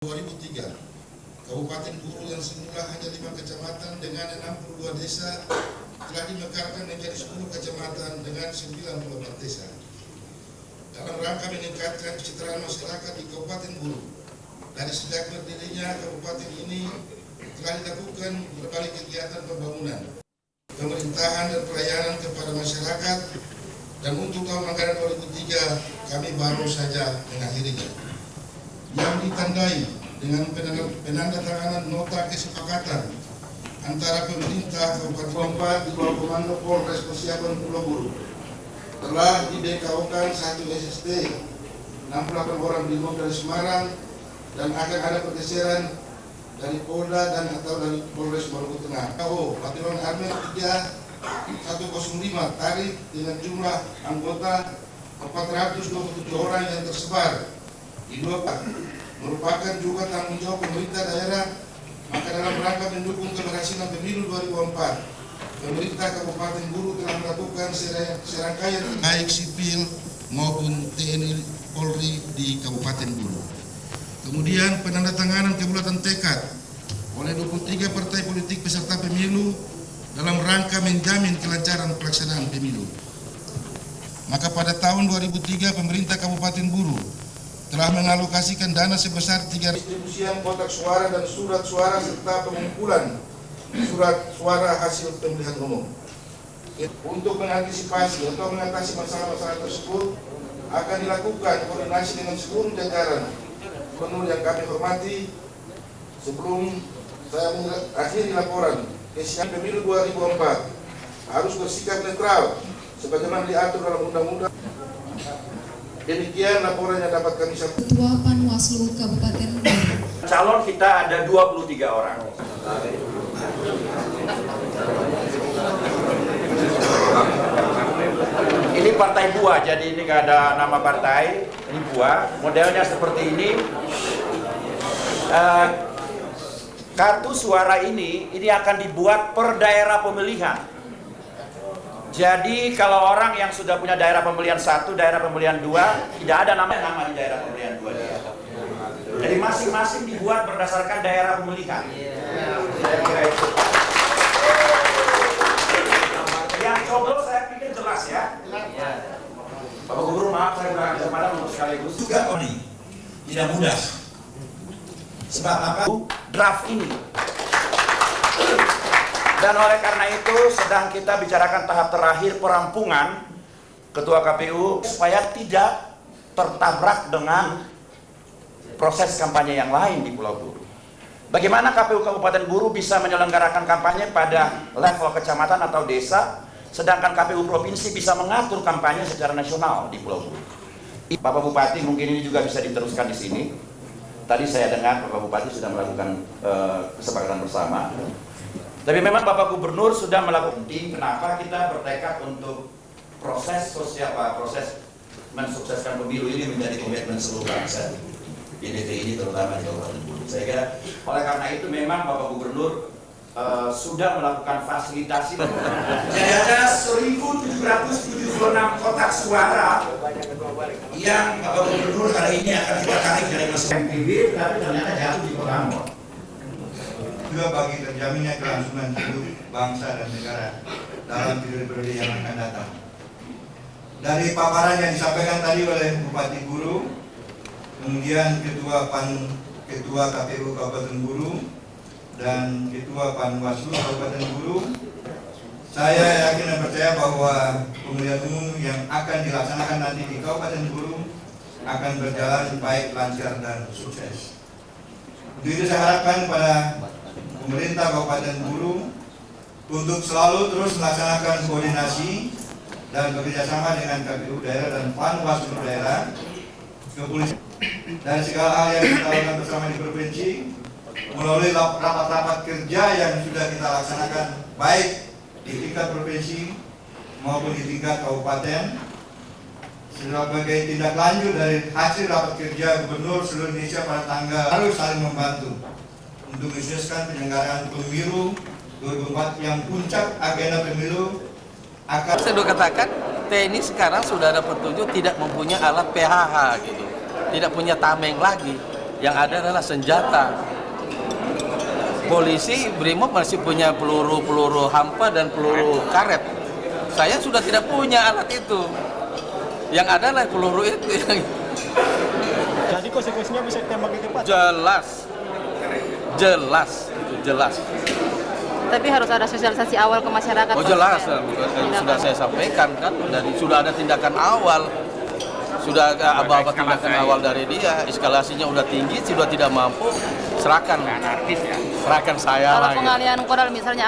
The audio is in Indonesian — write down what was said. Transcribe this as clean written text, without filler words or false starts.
2003, Kabupaten Guru yang semula hanya 5 kecamatan dengan 62 desa telah dimekarkan menjadi 10 kecamatan dengan 94 desa. Dalam rangka meningkatkan kesejahteraan masyarakat di Kabupaten Guru, dari sejak berdirinya kabupaten ini telah dilakukan berbagai kegiatan pembangunan, pemerintahan dan pelayanan kepada masyarakat, dan untuk tahun anggaran 2003 kami baru saja mengakhirinya, yang ditandai dengan penandatanganan nota kesepakatan antara pemerintah Kabupaten Lombok di bawah komando Polres Persiapan Pulau Buru telah di-DKO-kan 1 SST 68 orang di dari Semarang, dan akan ada pergeseran dari Polda dan atau dari Polres Maluku Tengah. Batalion Armet 3105 tarik dengan jumlah anggota 427 orang yang tersebar di 2 merupakan juga tanggung jawab pemerintah daerah. Maka dalam rangka mendukung keberhasilan pemilu 2004, pemerintah Kabupaten Guru telah melakukan serangkaian baik sipil maupun TNI Polri di Kabupaten Guru. Kemudian penandatanganan kebulatan tekad oleh 23 partai politik peserta pemilu dalam rangka menjamin kelancaran pelaksanaan pemilu. Maka pada tahun 2003 pemerintah Kabupaten Guru telah mengalokasikan dana sebesar 3 distribusian kotak suara dan surat suara serta pengumpulan surat suara hasil pemilihan umum. Untuk mengantisipasi atau mengatasi masalah-masalah tersebut akan dilakukan koordinasi dengan seluruh jajaran gubernur yang kami hormati. Sebelum saya mengakhiri laporan, kesiapan pemilu 2004 harus bersikap netral sebagaimana diatur dalam undang-undang. Demikian laporan yang dapat kami sampaikan. Ketua Panwaslu Kabupaten Guru. Calon kita ada 23 orang. Ini partai buah, jadi ini nggak ada nama partai, ini buah. Modelnya seperti ini. Kartu suara ini akan dibuat per daerah pemilihan. Jadi kalau orang yang sudah punya daerah pemilihan 1, daerah pemilihan 2, tidak ada nama di daerah pemilihan 2 dia. Jadi masing-masing dibuat berdasarkan daerah pemilihan. Saya kira itu. Yang coblos saya pikir jelas ya. Bapak Gubernur, maaf saya berangkat kesempatan untuk sekaligus juga ini tidak mudah. Sebab apa? Draft ini. Dan oleh karena itu sedang kita bicarakan tahap terakhir perampungan Ketua KPU supaya tidak tertabrak dengan proses kampanye yang lain di Pulau Buru. Bagaimana KPU Kabupaten Buru bisa menyelenggarakan kampanye pada level kecamatan atau desa, sedangkan KPU Provinsi bisa mengatur kampanye secara nasional di Pulau Buru. Bapak Bupati mungkin ini juga bisa diteruskan di sini. Tadi saya dengar Bapak Bupati sudah melakukan kesepakatan bersama. Tapi memang Bapak Gubernur sudah melakukan kenapa kita bertekad untuk proses sosial, proses mensukseskan pemilu ini menjadi komitmen seluruh bangsa di DKI ini terutama di Kabupaten Buru. Saya kira oleh karena itu memang Bapak Gubernur sudah melakukan fasilitasi. Jadi ada 1.776 kotak suara yang Bapak Gubernur hari ini akan kita tarik dari masing-masing MPB, tapi ternyata jatuh di Kota Ambon. Juga bagi terjaminnya kelangsungan hidup bangsa dan negara dalam periode-periode yang akan datang. Dari paparan yang disampaikan tadi oleh Bupati Guru, kemudian Ketua KPU Kabupaten Guru, dan Ketua Panwaslu Kabupaten Guru, saya yakin dan percaya bahwa pemilihan umum yang akan dilaksanakan nanti di Kabupaten Guru akan berjalan baik, lancar, dan sukses. Untuk itu saya harapkan kepada pemerintah Kabupaten Guru untuk selalu terus melaksanakan koordinasi dan bekerjasama dengan KPU daerah dan Panwaslu daerah, kepolisian, dan segala hal yang kita lakukan bersama di provinsi melalui rapat-rapat kerja yang sudah kita laksanakan baik di tingkat provinsi maupun di tingkat kabupaten sebagai tindak lanjut dari hasil rapat kerja gubernur seluruh Indonesia pada tanggal harus saling membantu untuk mensukseskan penyelenggaraan pemilu 2004 yang puncak agenda pemilu akan. Saya sudah katakan TNI sekarang sudah ada petunjuk tidak mempunyai alat PHH gitu, tidak punya tameng lagi. Yang ada adalah senjata. Polisi Brimob masih punya peluru hampa dan peluru karet. Saya sudah tidak punya alat itu. Yang ada adalah peluru itu. Jadi konsekuensinya bisa ditembak di tempat? Jelas. Tapi harus ada sosialisasi awal ke masyarakat. Oh jelas, sudah saya sampaikan kan, dan sudah ada tindakan awal. Sudah apa tindakan awal dari dia, eskalasinya udah tinggi, sudah tidak mampu, serahkan saya Kalau lah. pengalihan koral misalnya